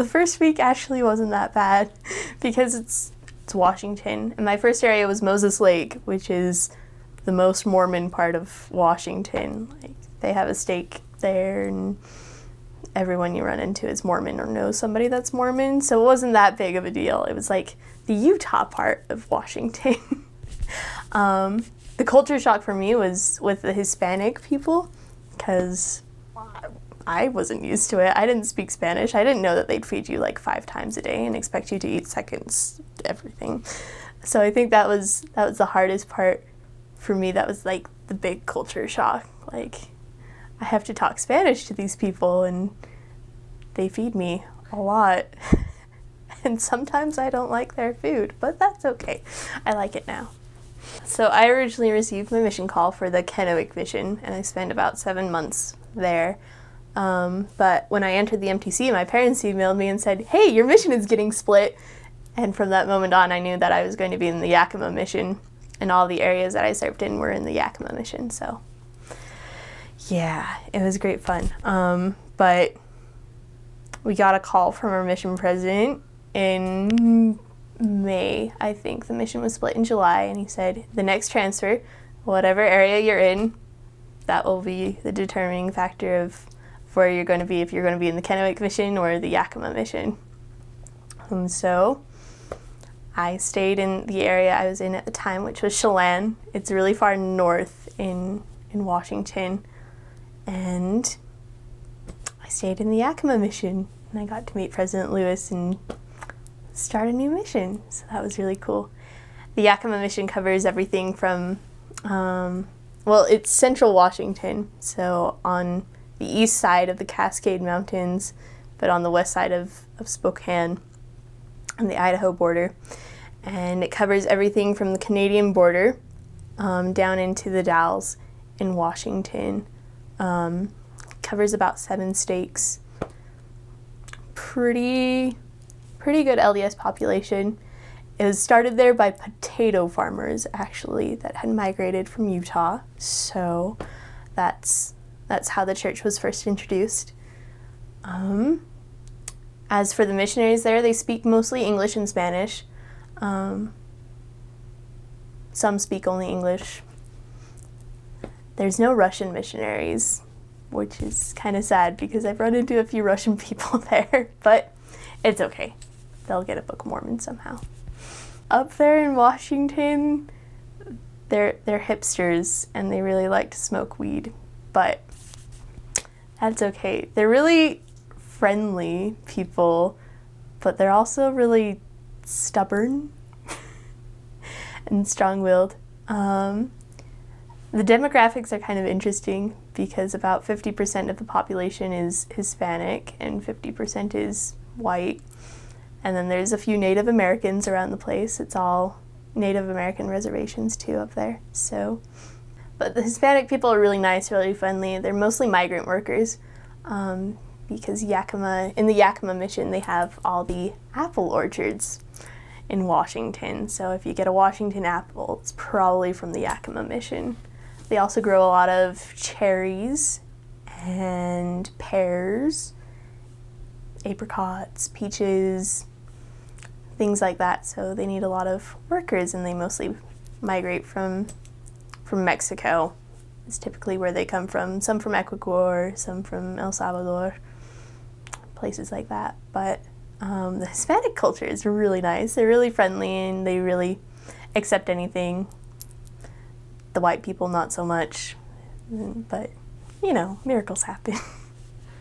The first week actually wasn't that bad because it's Washington. And my first area was Moses Lake, which is the most Mormon part of Washington. Like, they have a stake there, and everyone you run into is Mormon or knows somebody that's Mormon, so it wasn't that big of a deal. It was like the Utah part of Washington. The culture shock for me was with the Hispanic people, because I wasn't used to it. I didn't speak Spanish. I didn't know that they'd feed you like 5 times a day and expect you to eat seconds, everything. So I think that was the hardest part for me. That was like the big culture shock. Like, I have to talk Spanish to these people and they feed me a lot. And sometimes I don't like their food, but that's okay. I like it now. So I originally received my mission call for the Kennewick mission, and I spent about 7 months there. But when I entered the MTC, my parents emailed me and said, hey, your mission is getting split. And from that moment on, I knew that I was going to be in the Yakima mission, and all the areas that I served in were in the Yakima mission. So yeah, it was great fun. But we got a call from our mission president in May. I think the mission was split in July, and he said, the next transfer, whatever area you're in, that will be the determining factor of where you're going to be, if you're going to be in the Kennewick mission or the Yakima mission. So I stayed in the area I was in at the time, which was Chelan. It's really far north in Washington. And I stayed in the Yakima mission, and I got to meet President Lewis and start a new mission. So that was really cool. The Yakima mission covers everything from, it's central Washington, so on the east side of the Cascade Mountains, but on the west side of Spokane on the Idaho border. And it covers everything from the Canadian border down into the Dalles in Washington. Covers about 7 states. Pretty good LDS population. It was started there by potato farmers, actually, that had migrated from Utah. So that's how the church was first introduced. As for the missionaries there, they speak mostly English and Spanish. Some speak only English. There's no Russian missionaries, which is kind of sad because I've run into a few Russian people there, but it's okay. They'll get a Book of Mormon somehow. Up there in Washington, they're hipsters and they really like to smoke weed, but that's okay. They're really friendly people, but they're also really stubborn and strong-willed. The demographics are kind of interesting because about 50% of the population is Hispanic and 50% is white. And then there's a few Native Americans around the place. It's all Native American reservations too up there. So, but the Hispanic people are really nice, really friendly. They're mostly migrant workers because in the Yakima mission, they have all the apple orchards in Washington. So if you get a Washington apple, it's probably from the Yakima mission. They also grow a lot of cherries and pears, apricots, peaches, things like that. So they need a lot of workers, and they mostly migrate from Mexico. It's typically where they come from. Some from Ecuador, some from El Salvador, places like that. But the Hispanic culture is really nice. They're really friendly, and they really accept anything. The white people, not so much. But, miracles happen.